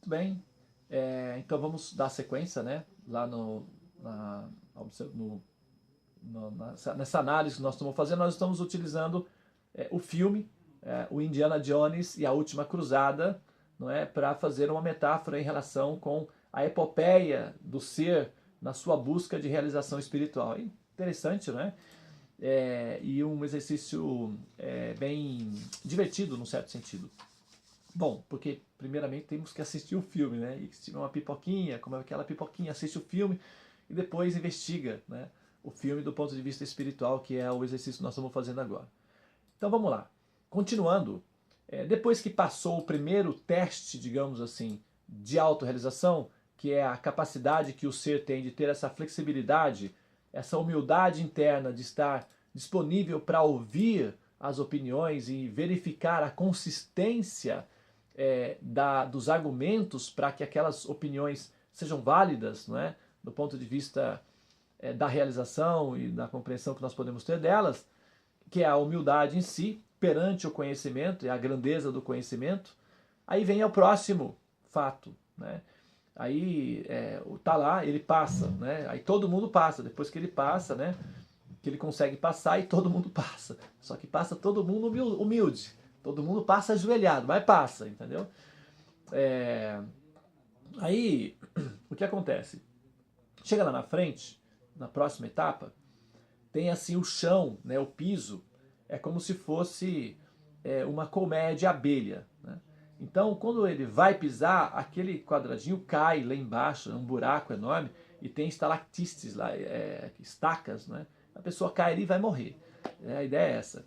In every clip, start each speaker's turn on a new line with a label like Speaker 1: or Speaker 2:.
Speaker 1: Muito bem. Então vamos dar sequência, né? Lá no, nessa análise que nós estamos fazendo, nós estamos utilizando o filme, o Indiana Jones e a Última Cruzada, não é, para fazer uma metáfora em relação com a epopeia do ser na sua busca de realização espiritual. É interessante, não é? E um exercício bem divertido, num certo sentido. Bom, porque primeiramente temos que assistir o filme, né? E se tiver uma pipoquinha, como é aquela pipoquinha, assiste o filme e depois investiga, né, o filme do ponto de vista espiritual, que é o exercício que nós estamos fazendo agora. Então vamos lá. Continuando, depois que passou o primeiro teste, digamos assim, de autorrealização, que é a capacidade que o ser tem de ter essa flexibilidade, essa humildade interna de estar disponível para ouvir as opiniões e verificar a consistência dos argumentos para que aquelas opiniões sejam válidas, não é? Do ponto de vista da realização e da compreensão que nós podemos ter delas, que é a humildade em si, perante o conhecimento e a grandeza do conhecimento. Aí vem o próximo fato, né? Aí tá lá, ele passa, né? Aí todo mundo passa, depois que ele passa, né? Que ele consegue passar e todo mundo passa. Só que passa todo mundo humilde. Todo mundo passa ajoelhado, mas passa, entendeu? Aí, o que acontece? Chega lá na frente, na próxima etapa, tem assim o chão, né, o piso, é como se fosse uma colmeia de abelha, né? Então, quando ele vai pisar, aquele quadradinho cai lá embaixo, é um buraco enorme, e tem estalactites lá, estacas, né? A pessoa cai ali e vai morrer. A ideia é essa.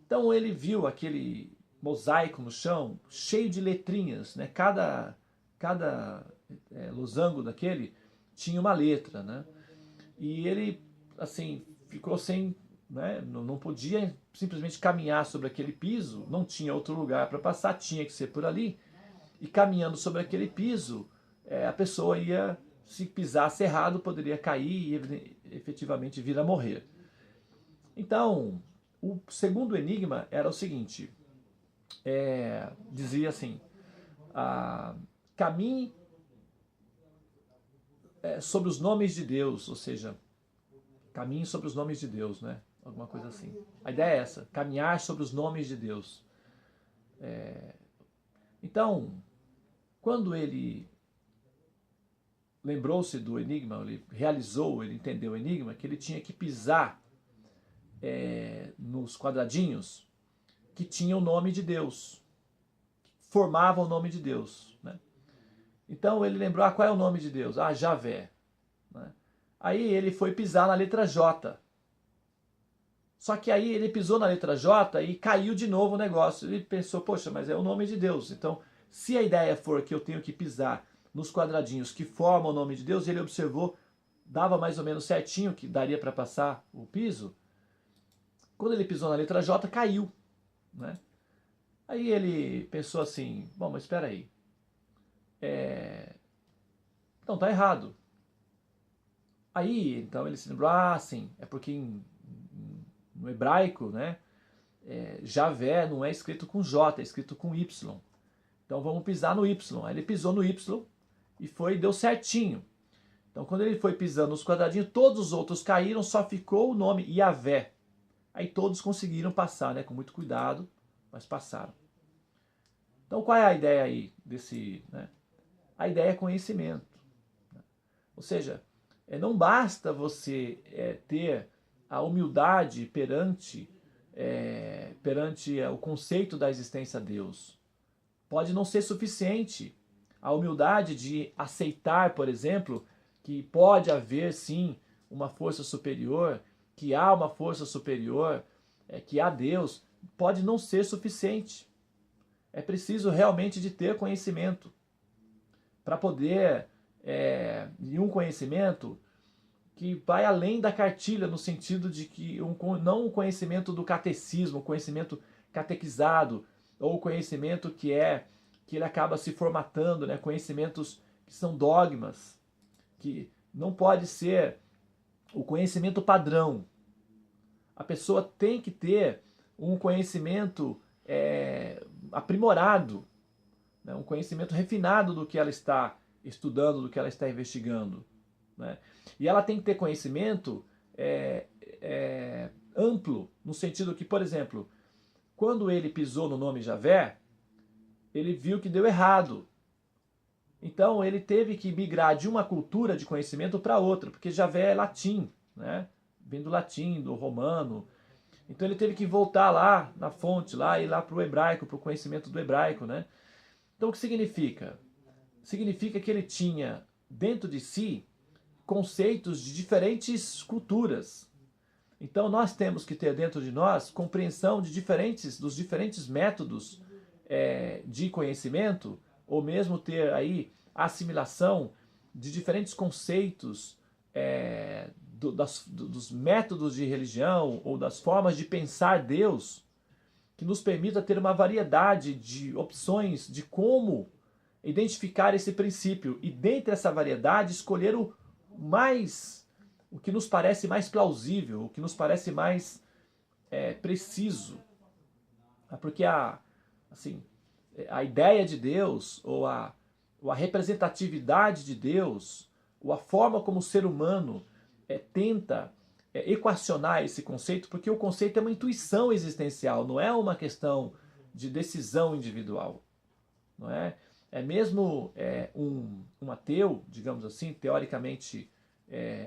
Speaker 1: Então ele viu aquele mosaico no chão, cheio de letrinhas, né? Cada losango daquele tinha uma letra, né? E ele, assim, ficou sem, né? Não podia simplesmente caminhar sobre aquele piso, não tinha outro lugar para passar, tinha que ser por ali. E caminhando sobre aquele piso, a pessoa ia, se pisasse errado, poderia cair e efetivamente vir a morrer. Então, o segundo enigma era o seguinte, dizia assim, caminhe sobre os nomes de Deus, ou seja, caminhe sobre os nomes de Deus, né? Alguma coisa assim. A ideia é essa, caminhar sobre os nomes de Deus. Então, quando ele lembrou-se do enigma, ele realizou, ele entendeu o enigma, que ele tinha que pisar nos quadradinhos que tinham o nome de Deus, que formavam o nome de Deus, né? Então ele lembrou, qual é o nome de Deus? Javé, né? Aí ele foi pisar na letra J. Só que aí ele pisou na letra J e caiu de novo o negócio. Ele pensou, poxa, mas é o nome de Deus. Então, se a ideia for que eu tenho que pisar nos quadradinhos que formam o nome de Deus, ele observou, dava mais ou menos certinho que daria para passar o piso. Quando ele pisou na letra J, caiu, né? Aí ele pensou assim, bom, mas espera aí. Então tá errado. Aí, então ele se lembrou, sim, é porque no hebraico, né, Javé não é escrito com J, é escrito com Y. Então vamos pisar no Y. Aí ele pisou no Y e deu certinho. Então quando ele foi pisando nos quadradinhos, todos os outros caíram, só ficou o nome Yavé. Aí todos conseguiram passar, né, com muito cuidado, mas passaram. Então qual é a ideia aí desse, né? A ideia é conhecimento. Ou seja, não basta você ter a humildade perante o conceito da existência de Deus. Pode não ser suficiente a humildade de aceitar, por exemplo, que pode haver sim uma força superior, que há uma força superior, que há Deus, pode não ser suficiente. É preciso realmente de ter conhecimento para poder, e um conhecimento que vai além da cartilha, no sentido de que não o conhecimento do catecismo, o conhecimento catequizado, ou o conhecimento que ele acaba se formatando, né? Conhecimentos que são dogmas, que não pode ser o conhecimento padrão. A pessoa tem que ter um conhecimento aprimorado, né? Um conhecimento refinado do que ela está estudando, do que ela está investigando, né? E ela tem que ter conhecimento amplo, no sentido que, por exemplo, quando ele pisou no nome Javé, ele viu que deu errado. Então ele teve que migrar de uma cultura de conhecimento para outra, porque Javé é latim, né? Vem do latim, do romano. Então ele teve que voltar lá na fonte, lá e lá para o hebraico, para o conhecimento do hebraico, né? Então o que significa? Significa que ele tinha dentro de si conceitos de diferentes culturas. Então nós temos que ter dentro de nós compreensão de dos diferentes métodos de conhecimento, ou mesmo ter aí assimilação de diferentes conceitos dos métodos de religião ou das formas de pensar Deus, que nos permita ter uma variedade de opções de como identificar esse princípio e, dentre essa variedade, escolher o que nos parece mais plausível, o que nos parece mais preciso. Porque assim, a ideia de Deus, ou a representatividade de Deus, ou a forma como o ser humano tenta equacionar esse conceito, porque o conceito é uma intuição existencial, não é uma questão de decisão individual. Não é? Mesmo um ateu, digamos assim, teoricamente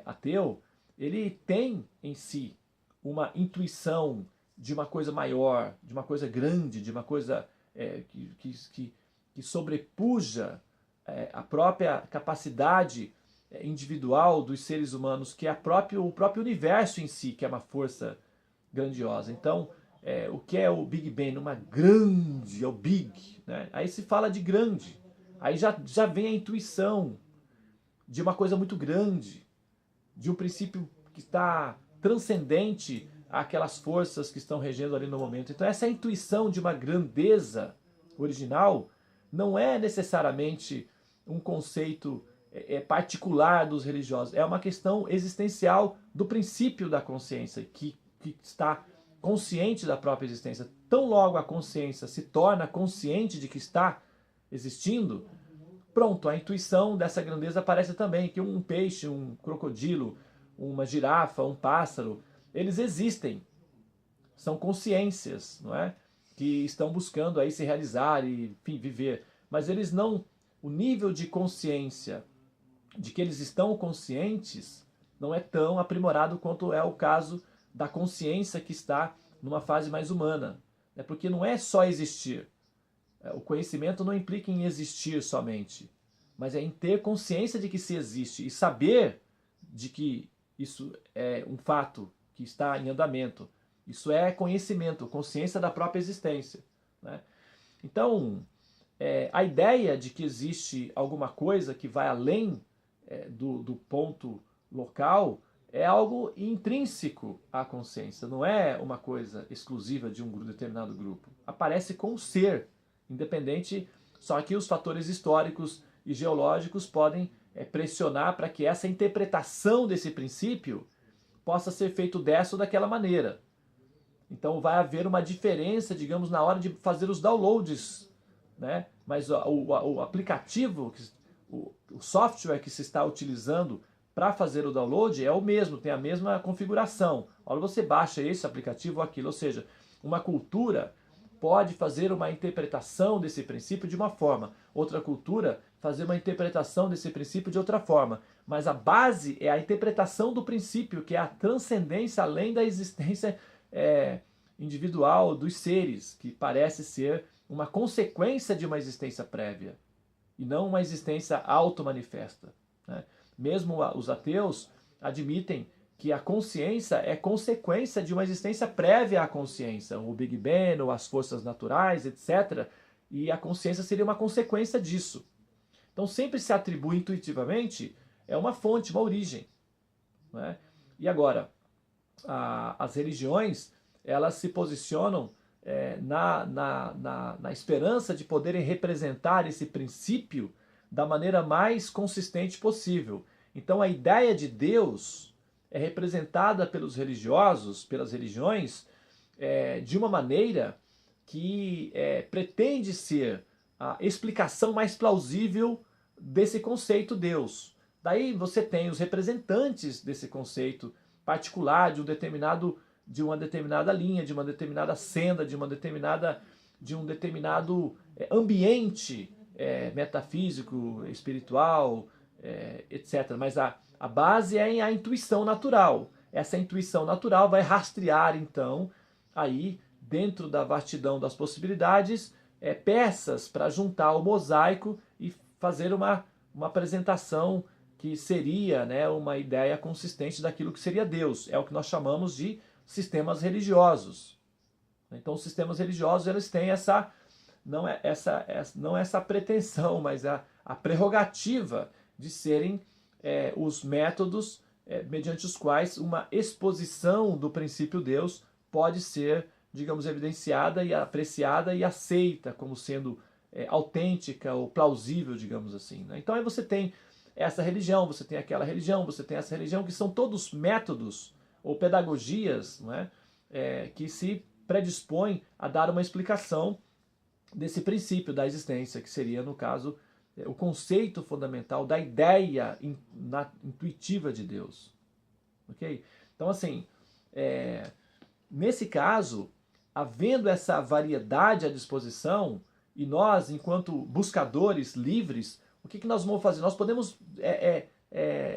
Speaker 1: ateu, ele tem em si uma intuição de uma coisa maior, de uma coisa grande, de uma coisa que sobrepuja a própria capacidade individual dos seres humanos, que é o próprio universo em si, que é uma força grandiosa. Então, o que é o Big Bang? Uma grande, é o Big, né? Aí se fala de grande, aí já vem a intuição de uma coisa muito grande, de um princípio que está transcendente àquelas forças que estão regendo ali no momento. Então essa intuição de uma grandeza original não é necessariamente um conceito particular dos religiosos, é uma questão existencial do princípio da consciência, que está consciente da própria existência. Tão logo a consciência se torna consciente de que está existindo, pronto, a intuição dessa grandeza aparece também, que um peixe, um crocodilo, uma girafa, um pássaro, eles existem, são consciências, não é? Que estão buscando aí se realizar e, enfim, viver, mas eles não, o nível de consciência de que eles estão conscientes não é tão aprimorado quanto é o caso da consciência que está numa fase mais humana, né? Porque não é só existir. O conhecimento não implica em existir somente, mas é em ter consciência de que se existe e saber de que isso é um fato que está em andamento. Isso é conhecimento, consciência da própria existência, né? Então, a ideia de que existe alguma coisa que vai além do ponto local é algo intrínseco à consciência, não é uma coisa exclusiva de um determinado grupo. Aparece com o ser, independente, só que os fatores históricos e geológicos podem pressionar para que essa interpretação desse princípio possa ser feito dessa ou daquela maneira. Então vai haver uma diferença, digamos, na hora de fazer os downloads, né? Mas o aplicativo, o software que se está utilizando para fazer o download é o mesmo, tem a mesma configuração. Olha, você baixa esse aplicativo ou aquilo, ou seja, uma cultura pode fazer uma interpretação desse princípio de uma forma, outra cultura fazer uma interpretação desse princípio de outra forma, mas a base é a interpretação do princípio, que é a transcendência além da existência individual dos seres, que parece ser uma consequência de uma existência prévia e não uma existência auto-manifesta, né? Mesmo os ateus admitem que a consciência é consequência de uma existência prévia à consciência, o Big Bang, ou as forças naturais, etc. E a consciência seria uma consequência disso. Então sempre se atribui intuitivamente uma fonte, uma origem, né? E agora, as religiões, elas se posicionam na esperança de poderem representar esse princípio da maneira mais consistente possível. Então a ideia de Deus é representada pelos religiosos, pelas religiões, de uma maneira que pretende ser a explicação mais plausível desse conceito Deus. Daí você tem os representantes desse conceito particular de uma determinada linha, de uma determinada senda, de um determinado ambiente metafísico, espiritual, etc. Mas a base é a intuição natural. Essa intuição natural vai rastrear, então, aí, dentro da vastidão das possibilidades, peças para juntar o mosaico e fazer uma apresentação que seria, né, uma ideia consistente daquilo que seria Deus. É o que nós chamamos de sistemas religiosos. Então, os sistemas religiosos, eles têm não essa pretensão, mas a prerrogativa de serem os métodos mediante os quais uma exposição do princípio Deus pode ser, digamos, evidenciada e apreciada e aceita como sendo autêntica ou plausível, digamos assim. Né? Então aí você tem essa religião, você tem aquela religião, você tem essa religião, que são todos métodos ou pedagogias, não é? Que se predispõem a dar uma explicação desse princípio da existência, que seria, no caso, o conceito fundamental da ideia intuitiva de Deus. Ok? Então, assim, nesse caso, havendo essa variedade à disposição, e nós, enquanto buscadores livres, o que nós vamos fazer? Nós podemos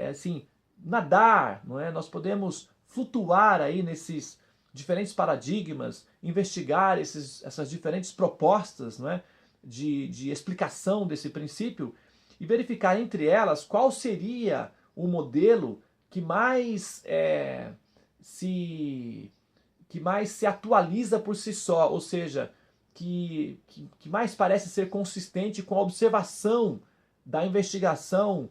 Speaker 1: assim, nadar, não é? Nós podemos flutuar aí nesses diferentes paradigmas, investigar essas diferentes propostas, não é? de explicação desse princípio e verificar entre elas qual seria o modelo que mais se atualiza por si só, ou seja, que mais parece ser consistente com a observação da investigação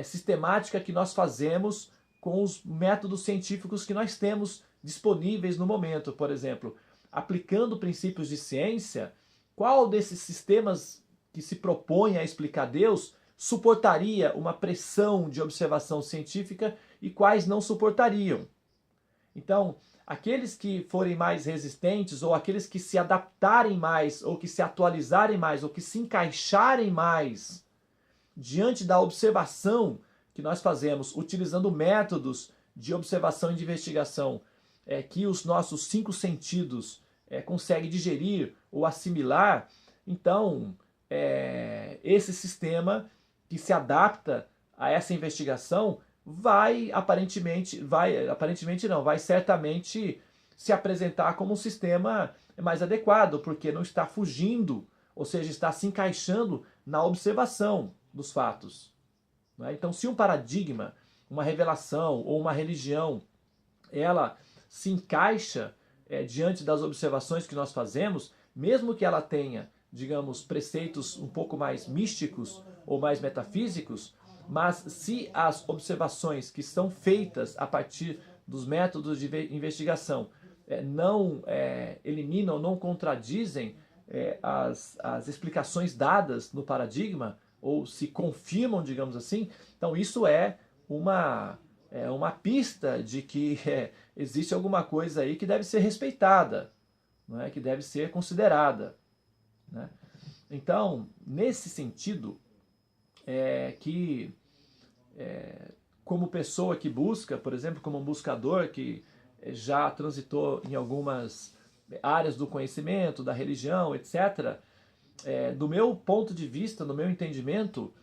Speaker 1: sistemática que nós fazemos com os métodos científicos que nós temos disponíveis no momento. Por exemplo, aplicando princípios de ciência, qual desses sistemas que se propõe a explicar Deus suportaria uma pressão de observação científica e quais não suportariam? Então, aqueles que forem mais resistentes, ou aqueles que se adaptarem mais, ou que se atualizarem mais, ou que se encaixarem mais diante da observação que nós fazemos, utilizando métodos de observação e de investigação que os nossos 5 sentidos conseguem digerir ou assimilar, então esse sistema que se adapta a essa investigação vai certamente se apresentar como um sistema mais adequado, porque não está fugindo, ou seja, está se encaixando na observação dos fatos. Não é? Então, se um paradigma, uma revelação ou uma religião, ela se encaixa diante das observações que nós fazemos, mesmo que ela tenha, digamos, preceitos um pouco mais místicos ou mais metafísicos, mas se as observações que são feitas a partir dos métodos de investigação não eliminam, não contradizem as explicações dadas no paradigma, ou se confirmam, digamos assim, então isso é uma pista de que existe alguma coisa aí que deve ser respeitada, não é? Que deve ser considerada. Né? Então, nesse sentido, como pessoa que busca, por exemplo, como um buscador que já transitou em algumas áreas do conhecimento, da religião, etc., do meu ponto de vista, no meu entendimento,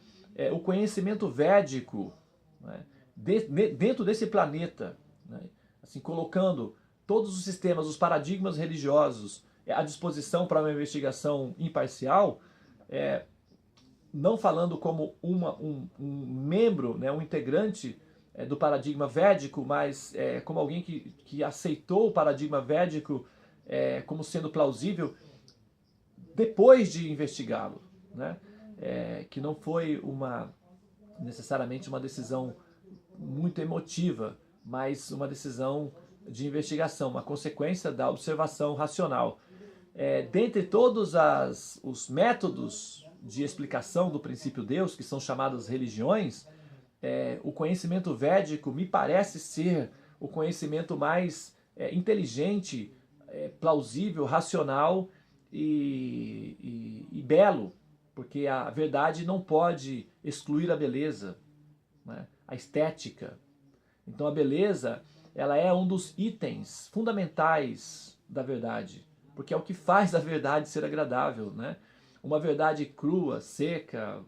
Speaker 1: o conhecimento védico, né, dentro desse planeta, né, assim, colocando todos os sistemas, os paradigmas religiosos à disposição para uma investigação imparcial, não falando como um membro, né, um integrante do paradigma védico, mas como alguém que aceitou o paradigma védico como sendo plausível depois de investigá-lo, né? Que não foi necessariamente uma decisão muito emotiva, mas uma decisão de investigação, uma consequência da observação racional. Dentre todos os métodos de explicação do princípio Deus, que são chamadas religiões, o conhecimento védico me parece ser o conhecimento mais inteligente, plausível, racional e belo, porque a verdade não pode excluir a beleza, né? A estética. Então a beleza, ela é um dos itens fundamentais da verdade, porque é o que faz a verdade ser agradável, né? Uma verdade crua, seca,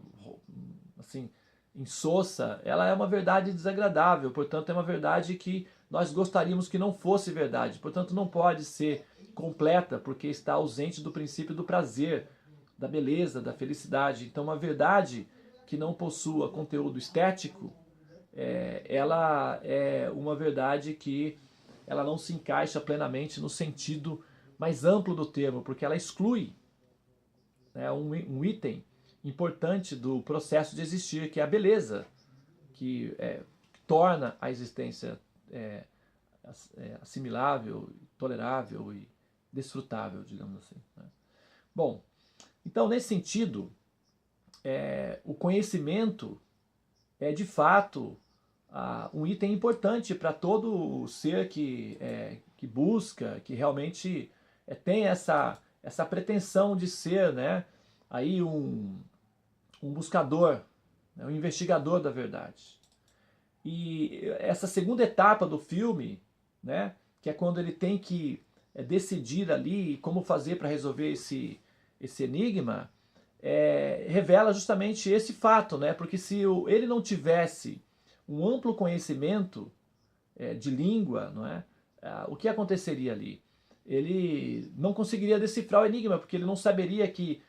Speaker 1: assim, insossa, ela é uma verdade desagradável, portanto é uma verdade que nós gostaríamos que não fosse verdade, portanto não pode ser completa, porque está ausente do princípio do prazer, da beleza, da felicidade. Então uma verdade que não possua conteúdo estético, ela é uma verdade que ela não se encaixa plenamente no sentido mais amplo do termo, porque ela exclui, né, um item importante do processo de existir, que é a beleza, que torna a existência assimilável, tolerável e desfrutável, digamos assim, né? Bom, então nesse sentido, o conhecimento é de fato um item importante para todo ser que busca, que realmente tem essa pretensão de ser, né, aí um buscador, né, um investigador da verdade. E essa segunda etapa do filme, né, que é quando ele tem que decidir ali como fazer para resolver esse enigma, revela justamente esse fato, né? Porque se ele não tivesse um amplo conhecimento de língua, não é? O que aconteceria ali? Ele não conseguiria decifrar o enigma, porque ele não saberia que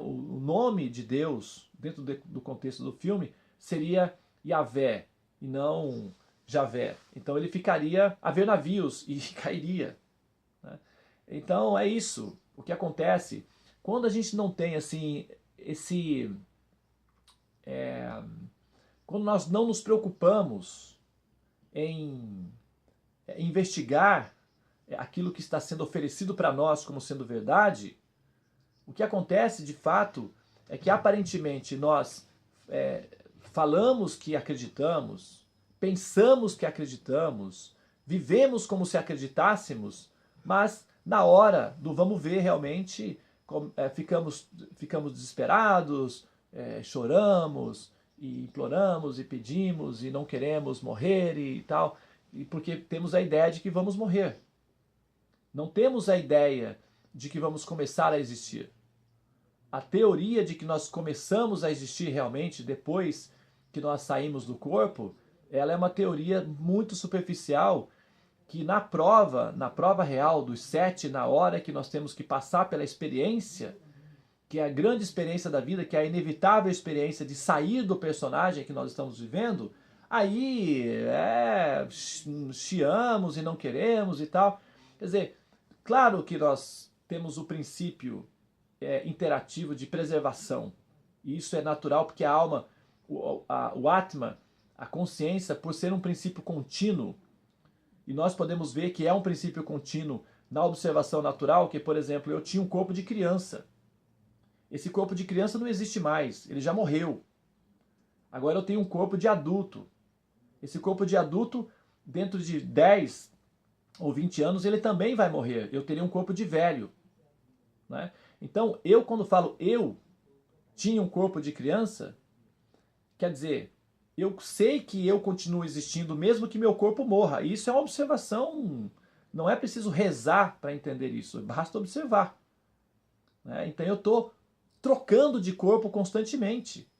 Speaker 1: o nome de Deus, dentro do contexto do filme, seria Yahvé e não Javé. Então ele ficaria a ver navios e cairia, né? Então é isso. O que acontece quando a gente não tem assim quando nós não nos preocupamos em investigar aquilo que está sendo oferecido para nós como sendo verdade, o que acontece de fato é que aparentemente nós falamos que acreditamos, pensamos que acreditamos, vivemos como se acreditássemos, mas na hora do vamos ver realmente ficamos desesperados, choramos e imploramos e pedimos e não queremos morrer e tal, e porque temos a ideia de que vamos morrer. Não temos a ideia de que vamos começar a existir. A teoria de que nós começamos a existir realmente depois que nós saímos do corpo, ela é uma teoria muito superficial, que na prova real dos 7, na hora que nós temos que passar pela experiência, que é a grande experiência da vida, que é a inevitável experiência de sair do personagem que nós estamos vivendo, aí chiamos e não queremos e tal. Quer dizer, claro que nós temos o princípio interativo de preservação, e isso é natural porque a alma, o Atma, a consciência, por ser um princípio contínuo, e nós podemos ver que é um princípio contínuo na observação natural, que, por exemplo, eu tinha um corpo de criança. Esse corpo de criança não existe mais, ele já morreu. Agora eu tenho um corpo de adulto. Esse corpo de adulto, dentro de 10 ou 20 anos, ele também vai morrer. Eu teria um corpo de velho, né? Então, quando falo eu tinha um corpo de criança, quer dizer, eu sei que eu continuo existindo mesmo que meu corpo morra. E isso é uma observação, não é preciso rezar para entender isso, basta observar, né? Então eu estou trocando de corpo constantemente,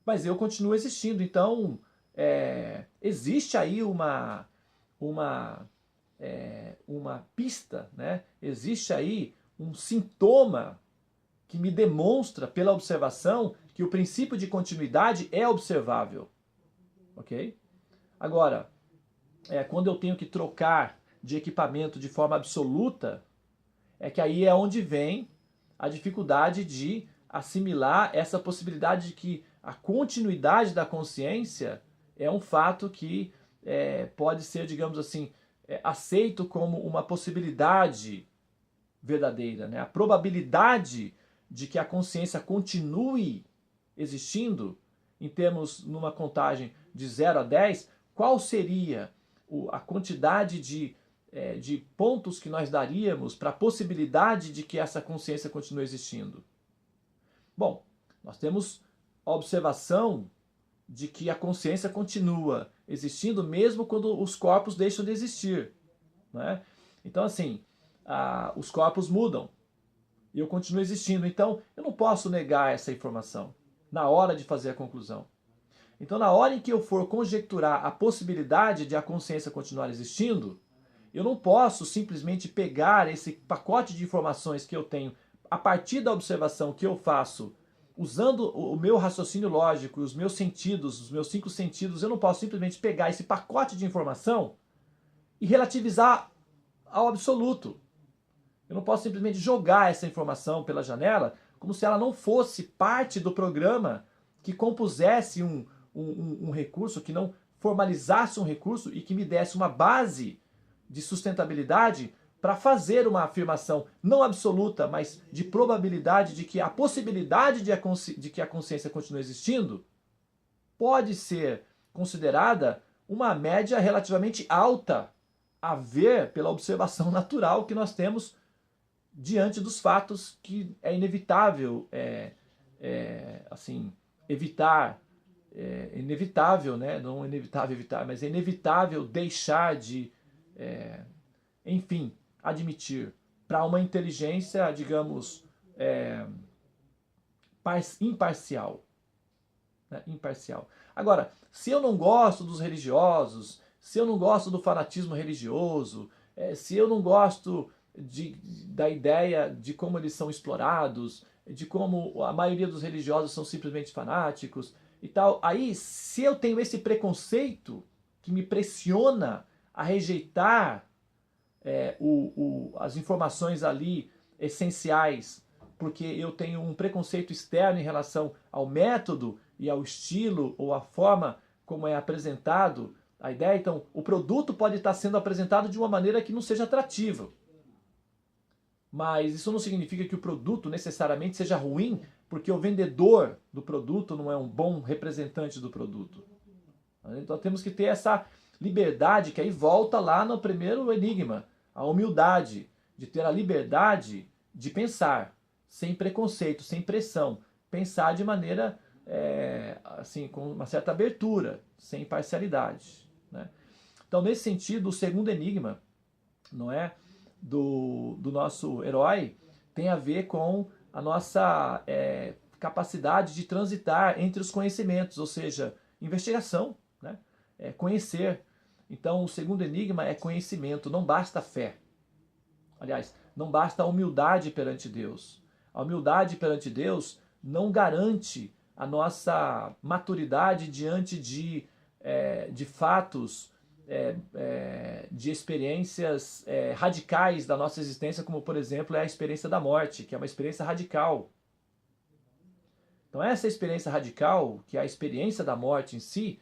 Speaker 1: mas eu continuo existindo. Então existe aí uma pista, né? Existe aí um sintoma que me demonstra pela observação que o princípio de continuidade é observável, ok? Agora, quando eu tenho que trocar de equipamento de forma absoluta, que aí é onde vem a dificuldade de assimilar essa possibilidade de que a continuidade da consciência é um fato que pode ser, digamos assim, aceito como uma possibilidade verdadeira, né? A probabilidade de que a consciência continue existindo, em termos, numa contagem de 0 a 10, qual seria a quantidade de pontos que nós daríamos para a possibilidade de que essa consciência continue existindo? Bom, nós temos a observação de que a consciência continua existindo mesmo quando os corpos deixam de existir, né? Então, assim, os corpos mudam e eu continuo existindo. Então, eu não posso negar essa informação na hora de fazer a conclusão. Então, na hora em que eu for conjecturar a possibilidade de a consciência continuar existindo, eu não posso simplesmente pegar esse pacote de informações que eu tenho a partir da observação que eu faço, usando o meu raciocínio lógico, os meus sentidos, os meus 5 sentidos, eu não posso simplesmente pegar esse pacote de informação e relativizar ao absoluto. Eu não posso simplesmente jogar essa informação pela janela como se ela não fosse parte do programa que compusesse um recurso, que não formalizasse um recurso e que me desse uma base de sustentabilidade para fazer uma afirmação não absoluta, mas de probabilidade de que a possibilidade de que a consciência continue existindo pode ser considerada uma média relativamente alta a ver pela observação natural que nós temos diante dos fatos que é inevitável assim, evitar. É inevitável, né? Não é inevitável evitar, mas é inevitável deixar de, enfim, admitir para uma inteligência, digamos, imparcial, né? Imparcial. Agora, se eu não gosto dos religiosos, se eu não gosto do fanatismo religioso, se eu não gosto da ideia de como eles são explorados, de como a maioria dos religiosos são simplesmente fanáticos e tal, aí se eu tenho esse preconceito que me pressiona a rejeitar as informações ali essenciais, porque eu tenho um preconceito externo em relação ao método e ao estilo ou à forma como é apresentado a ideia, então o produto pode estar sendo apresentado de uma maneira que não seja atrativa. Mas isso não significa que o produto necessariamente seja ruim, porque o vendedor do produto não é um bom representante do produto. Então temos que ter essa liberdade, que aí volta lá no primeiro enigma, a humildade, de ter a liberdade de pensar, sem preconceito, sem pressão, pensar de maneira, assim, com uma certa abertura, sem parcialidade, né? Então, nesse sentido, o segundo enigma, não é, do nosso herói, tem a ver com a nossa capacidade de transitar entre os conhecimentos, ou seja, investigação, né? Conhecer. Então, o segundo enigma é conhecimento, não basta fé. Aliás, não basta a humildade perante Deus. A humildade perante Deus não garante a nossa maturidade diante de fatos, de experiências radicais da nossa existência, como, por exemplo, é a experiência da morte, que é uma experiência radical. Então, essa experiência radical, que é a experiência da morte em si,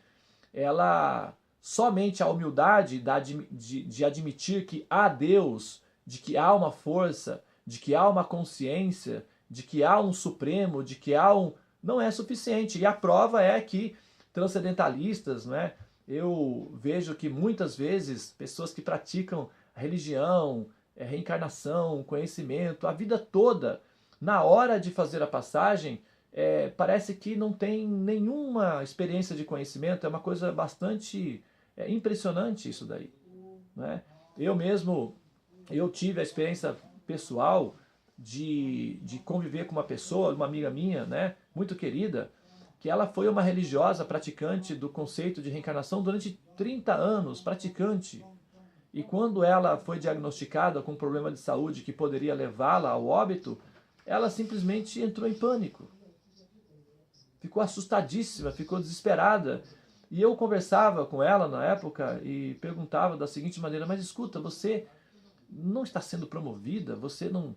Speaker 1: ela... Somente a humildade de admitir que há Deus, de que há uma força, de que há uma consciência, de que há um supremo, de que há um... não é suficiente. E a prova é que transcendentalistas, né, eu vejo que muitas vezes pessoas que praticam a religião, reencarnação, conhecimento, a vida toda, na hora de fazer a passagem, parece que não tem nenhuma experiência de conhecimento. É uma coisa bastante impressionante isso daí, né? Eu tive a experiência pessoal de conviver com uma pessoa, uma amiga minha, né, muito querida, que ela foi uma religiosa praticante do conceito de reencarnação durante 30 anos, praticante. E quando ela foi diagnosticada com um problema de saúde que poderia levá-la ao óbito, ela simplesmente entrou em pânico. Ficou assustadíssima, ficou desesperada. E eu conversava com ela na época e perguntava da seguinte maneira: mas escuta, você não está sendo promovida? Você não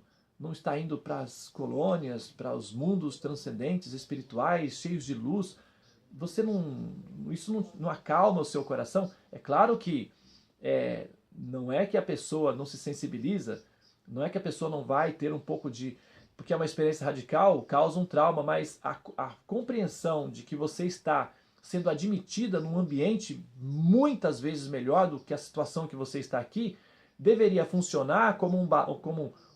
Speaker 1: está indo para as colônias, para os mundos transcendentes, espirituais, cheios de luz? Você isso não acalma o seu coração? É claro que não é que a pessoa não se sensibiliza, não é que a pessoa não vai ter um pouco de... porque é uma experiência radical, causa um trauma, mas a compreensão de que você está sendo admitida num ambiente muitas vezes melhor do que a situação que você está aqui, deveria funcionar como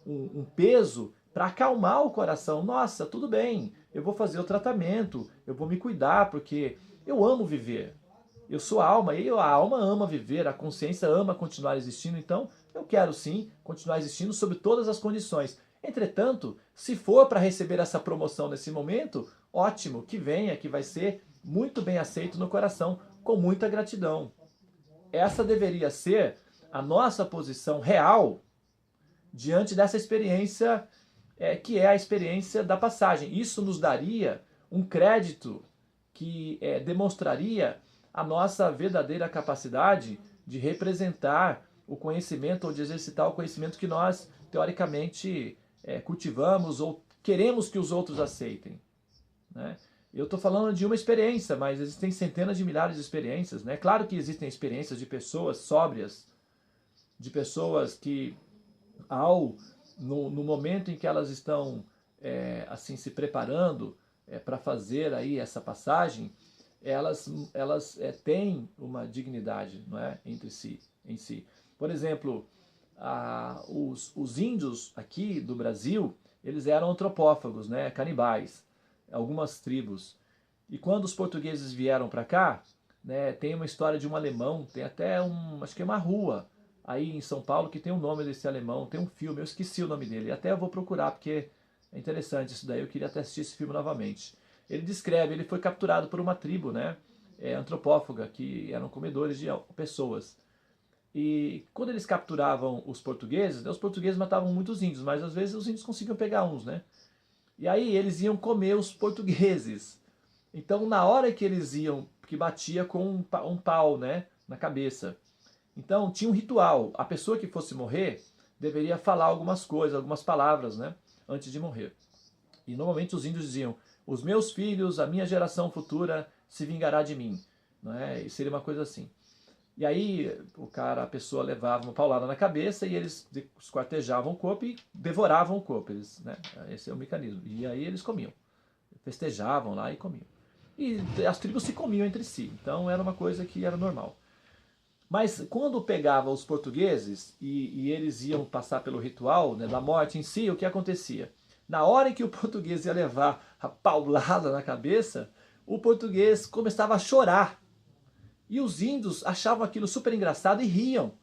Speaker 1: um peso para acalmar o coração. Nossa, tudo bem, eu vou fazer o tratamento, eu vou me cuidar, porque eu amo viver. Eu sou a alma, e a alma ama viver, a consciência ama continuar existindo, então eu quero sim continuar existindo sob todas as condições. Entretanto, se for para receber essa promoção nesse momento, ótimo, que venha, que vai ser muito bem aceito no coração, com muita gratidão. Essa deveria ser a nossa posição real diante dessa experiência que é a experiência da passagem. Isso nos daria um crédito que demonstraria a nossa verdadeira capacidade de representar o conhecimento ou de exercitar o conhecimento que nós, teoricamente, cultivamos ou queremos que os outros aceitem. Né? Eu estou falando de uma experiência, mas existem centenas de milhares de experiências. Né? Claro que existem experiências de pessoas sóbrias, de pessoas que, no momento em que elas estão assim se preparando para fazer aí essa passagem, elas têm uma dignidade, não é, em si. Por exemplo, os índios aqui do Brasil, eles eram antropófagos, né, canibais, algumas tribos. E quando os portugueses vieram para cá, né, tem uma história de um alemão, tem até acho que é uma rua aí em São Paulo que tem o nome desse alemão, tem um filme, eu esqueci o nome dele, até eu vou procurar porque é interessante isso daí, eu queria até assistir esse filme novamente. Ele descreve, ele foi capturado por uma tribo, né, antropófaga, que eram comedores de pessoas. E quando eles capturavam os portugueses, né, os portugueses matavam muitos índios, mas às vezes os índios conseguiam pegar uns, né? E aí eles iam comer os portugueses. Então na hora que eles iam, que batia com um pau, né, na cabeça. Então tinha um ritual, a pessoa que fosse morrer deveria falar algumas coisas, algumas palavras, né, antes de morrer. E normalmente os índios diziam: os meus filhos, a minha geração futura se vingará de mim, não é? E seria uma coisa assim. E aí a pessoa levava uma paulada na cabeça e eles esquartejavam o corpo e devoravam o corpo. Eles, né? Esse é o mecanismo. E aí eles comiam. Festejavam lá e comiam. E as tribos se comiam entre si. Então era uma coisa que era normal. Mas quando pegava os portugueses e eles iam passar pelo ritual, né, da morte em si, o que acontecia? Na hora em que o português ia levar a paulada na cabeça, o português começava a chorar. E os índios achavam aquilo super engraçado e riam.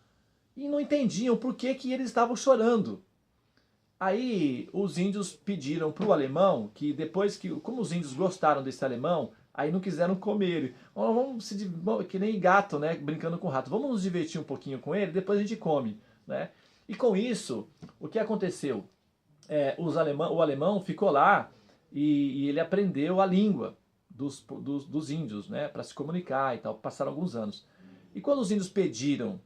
Speaker 1: E não entendiam por que eles estavam chorando. Aí os índios pediram para o alemão que depois que, como os índios gostaram desse alemão, aí não quiseram comer. Vamos que nem gato, né, brincando com rato. Vamos nos divertir um pouquinho com ele, depois a gente come, né? E com isso, o que aconteceu? O alemão ficou lá e ele aprendeu a língua dos índios, né, para se comunicar e tal. Passaram alguns anos. E quando os índios pediram,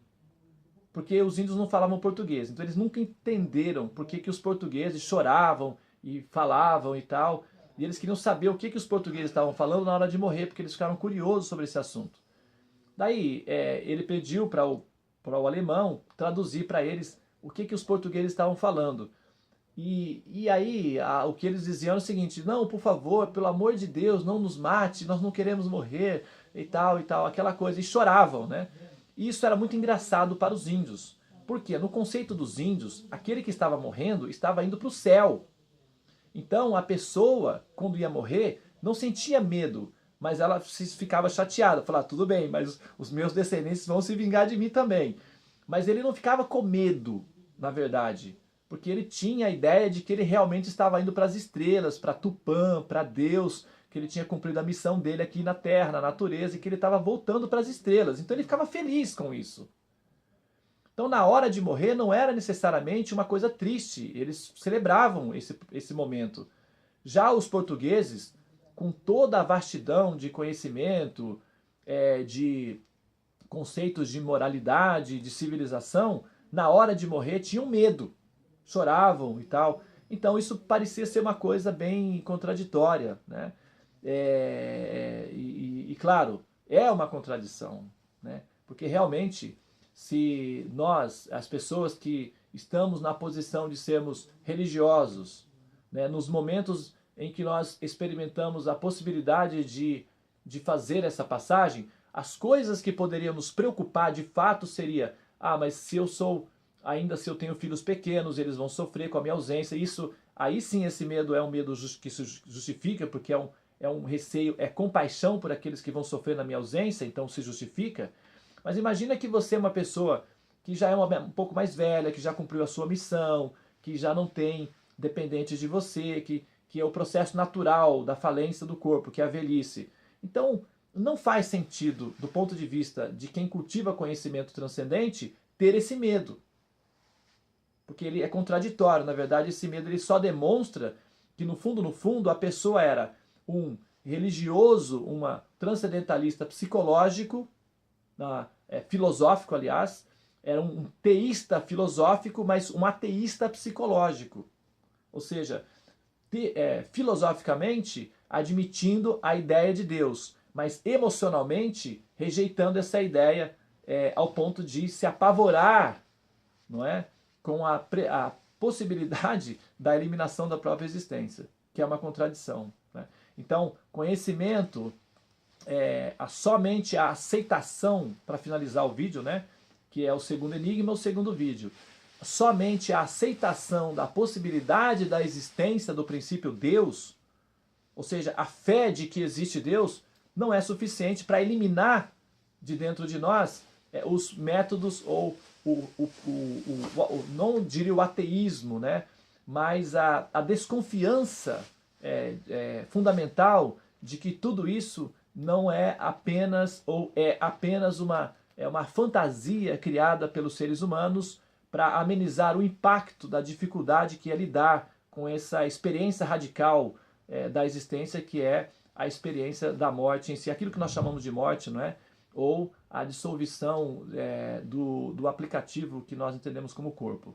Speaker 1: porque os índios não falavam português, então eles nunca entenderam por que os portugueses choravam e falavam e tal. E eles queriam saber o que os portugueses estavam falando na hora de morrer, porque eles ficaram curiosos sobre esse assunto. Daí ele pediu para o alemão traduzir para eles o que os portugueses estavam falando. E aí o que eles diziam era o seguinte: não, por favor, pelo amor de Deus, não nos mate, nós não queremos morrer e tal, aquela coisa. E choravam, né? E isso era muito engraçado para os índios. Porque no conceito dos índios, aquele que estava morrendo estava indo para o céu. Então a pessoa, quando ia morrer, não sentia medo, mas ela ficava chateada, falava: tudo bem, mas os meus descendentes vão se vingar de mim também. Mas ele não ficava com medo, na verdade, porque ele tinha a ideia de que ele realmente estava indo para as estrelas, para Tupã, para Deus, que ele tinha cumprido a missão dele aqui na Terra, na natureza, e que ele estava voltando para as estrelas. Então ele ficava feliz com isso. Então na hora de morrer não era necessariamente uma coisa triste, eles celebravam esse momento. Já os portugueses, com toda a vastidão de conhecimento, de conceitos de moralidade, de civilização, na hora de morrer tinham medo, choravam e tal. Então isso parecia ser uma coisa bem contraditória, né? Claro, é uma contradição, né? Porque realmente, se nós, as pessoas que estamos na posição de sermos religiosos, né, nos momentos em que nós experimentamos a possibilidade de fazer essa passagem, as coisas que poderiam nos preocupar de fato seria: mas se eu tenho filhos pequenos, eles vão sofrer com a minha ausência. Isso aí sim esse medo é um medo que se justifica, porque é um receio, é compaixão por aqueles que vão sofrer na minha ausência, então se justifica. Mas imagina que você é uma pessoa que já é um pouco mais velha, que já cumpriu a sua missão, que já não tem dependentes de você, que é o processo natural da falência do corpo, que é a velhice. Então, não faz sentido, do ponto de vista de quem cultiva conhecimento transcendente, ter esse medo. Porque ele é contraditório. Na verdade, esse medo ele só demonstra que, no fundo, a pessoa era um religioso, uma transcendentalista psicológico, filosófico, aliás, era um teísta filosófico, mas um ateísta psicológico. Ou seja, filosoficamente admitindo a ideia de Deus, mas emocionalmente rejeitando essa ideia ao ponto de se apavorar, não é? Com a possibilidade da eliminação da própria existência, que é uma contradição. Né? Então, conhecimento, somente a aceitação, para finalizar o vídeo, né? Que é o segundo enigma, o segundo vídeo. Somente a aceitação da possibilidade da existência do princípio Deus, ou seja, a fé de que existe Deus, não é suficiente para eliminar de dentro de nós os métodos ou não diria o ateísmo, né? Mas a desconfiança fundamental de que tudo isso não é apenas ou é apenas uma fantasia criada pelos seres humanos para amenizar o impacto da dificuldade que é lidar com essa experiência radical da existência, que é a experiência da morte em si, aquilo que nós chamamos de morte, não é? Ou a dissolução do aplicativo que nós entendemos como corpo.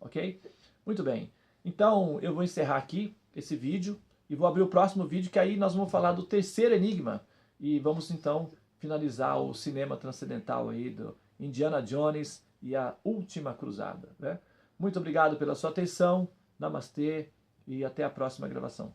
Speaker 1: Ok? Muito bem. Então, eu vou encerrar aqui esse vídeo e vou abrir o próximo vídeo, que aí nós vamos falar do terceiro enigma e vamos então finalizar o cinema transcendental aí do Indiana Jones e a Última Cruzada. Né? Muito obrigado pela sua atenção. Namastê e até a próxima gravação.